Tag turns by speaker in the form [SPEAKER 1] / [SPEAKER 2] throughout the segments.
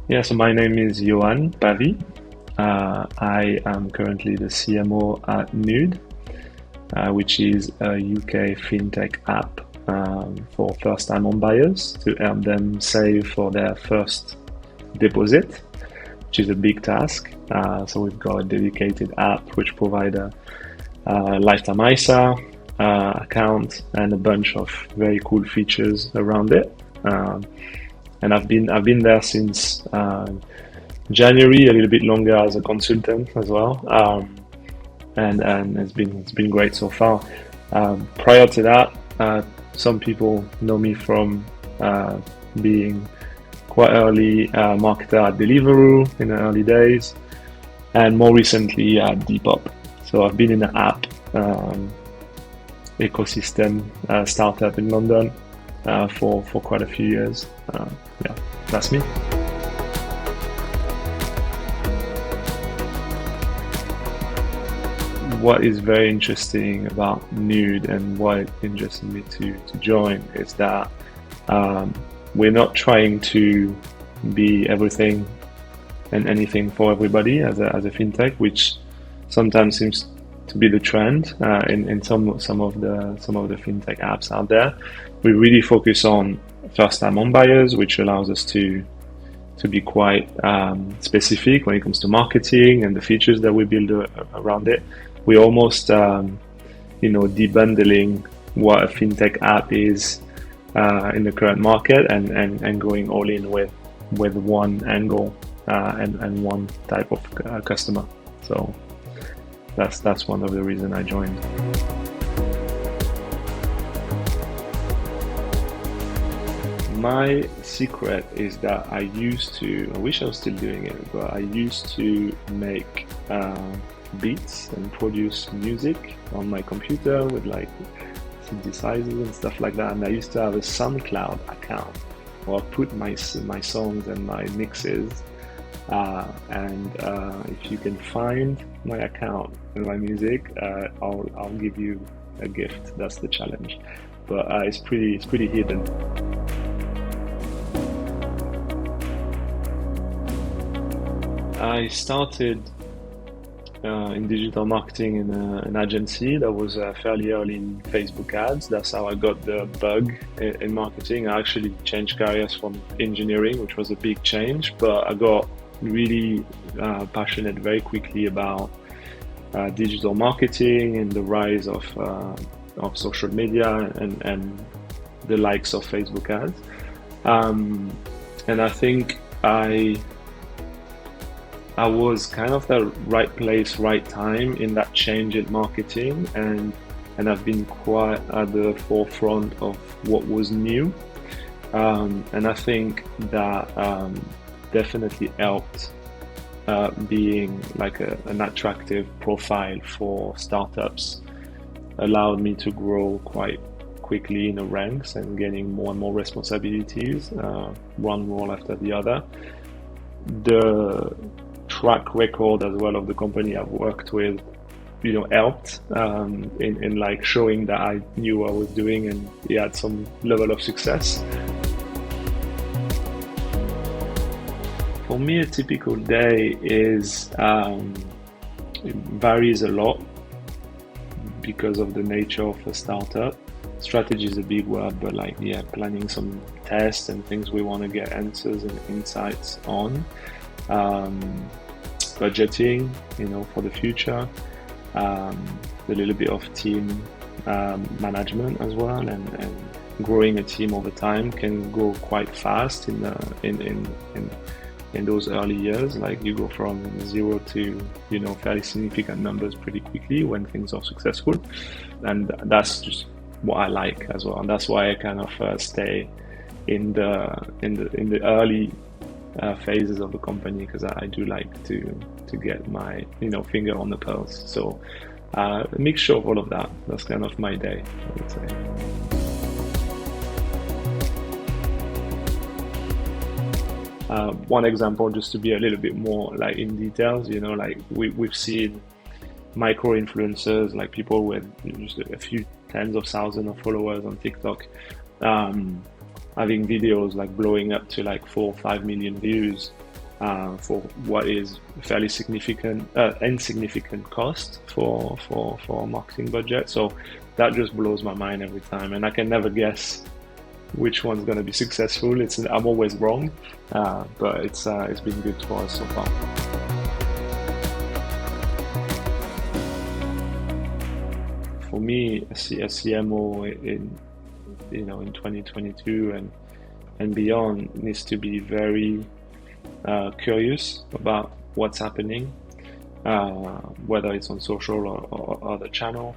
[SPEAKER 1] Yeah, so my name is Yoann Pavy. I am currently the CMO at Nude, which is a UK FinTech app for first-time home buyers to help them save for their first deposit, which is a big task. So we've got a dedicated app which provides a lifetime ISA account and a bunch of very cool features around it. And I've been there since January, a little bit longer as a consultant as well, and it's been great so far. Prior to that, some people know me from being quite early marketer at Deliveroo in the early days, and more recently at Depop. So I've been in the app ecosystem startup in London for quite a few years. Yeah, that's me. What is very interesting about Nude and why it interested me to join is that we're not trying to be everything and anything for everybody as a fintech, which sometimes seems to be the trend in some of the fintech apps out there. We really focus on first-time home buyers, which allows us to be quite specific when it comes to marketing and the features that we build around it. We're almost debundling what a fintech app is in the current market and going all in with one angle and one type of customer. So that's one of the reasons I joined. My secret is that I wish I was still doing it, but I used to make beats and produce music on my computer with like synthesizers and stuff like that. And I used to have a SoundCloud account where I put my songs and my mixes. If you can find my account and my music, I'll give you a gift. That's the challenge, but it's pretty hidden. I started in digital marketing in an agency that was fairly early in Facebook ads. That's how I got the bug in marketing. I actually changed careers from engineering, which was a big change, but I got really passionate very quickly about digital marketing and the rise of social media and the likes of Facebook ads. And I think I was kind of the right place, right time in that change in marketing, and I've been quite at the forefront of what was new. And I think that definitely helped being like an attractive profile for startups, allowed me to grow quite quickly in the ranks and getting more and more responsibilities, one role after the other. The track record as well of the company I've worked with, helped in like showing that I knew what I was doing and it had some level of success. For me, a typical day is it varies a lot because of the nature of a startup. Strategy is a big word, but planning some tests and things we want to get answers and insights on. Budgeting, for the future, a little bit of team management as well, and growing a team over time can go quite fast in those early years. Like you go from zero to fairly significant numbers pretty quickly when things are successful, and that's just what I like as well, and that's why I kind of stay in the early phases of the company, because I do like to get my finger on the pulse. So a mixture of all of that. That's kind of my day, I would say. One example, just to be a little bit more like in details, like we've seen micro influencers, like people with just a few tens of thousands of followers on TikTok, having videos like blowing up to like 4 or 5 million views for what is fairly insignificant cost for a marketing budget. So that just blows my mind every time, and I can never guess which one's going to be successful. I'm always wrong, but it's been good for us so far. For me, a CMO in 2022 and beyond needs to be very curious about what's happening, whether it's on social or other channel.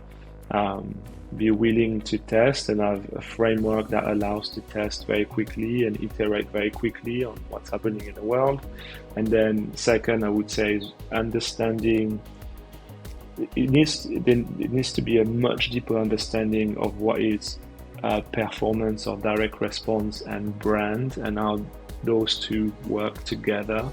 [SPEAKER 1] Be willing to test and have a framework that allows to test very quickly and iterate very quickly on what's happening in the world. And then second, I would say, is understanding. It needs to be a much deeper understanding of what is performance or direct response and brand, and how those two work together.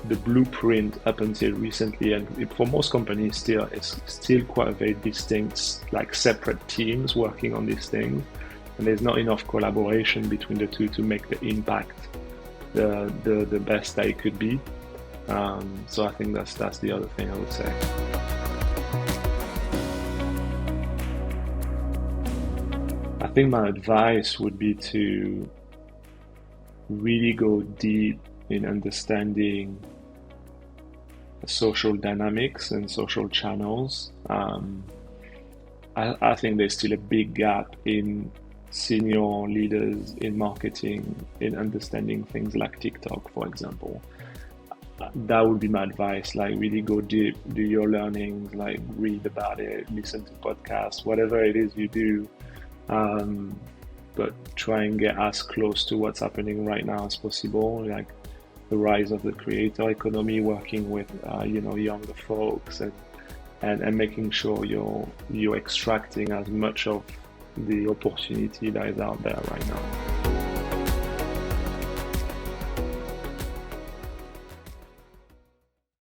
[SPEAKER 1] The blueprint up until recently, and for most companies it's still quite a very distinct, like separate teams working on these things, and there's not enough collaboration between the two to make the impact the best that it could be. So I think that's the other thing I would say. I think my advice would be to really go deep in understanding social dynamics and social channels. I think there's still a big gap in senior leaders in marketing in understanding things like TikTok, for example. That would be my advice. Like, really go deep, do your learnings, like read about it, listen to podcasts, whatever it is you do. But try and get as close to what's happening right now as possible, like the rise of the creator economy, working with younger folks, and making sure you're extracting as much of the opportunity that is out there right now.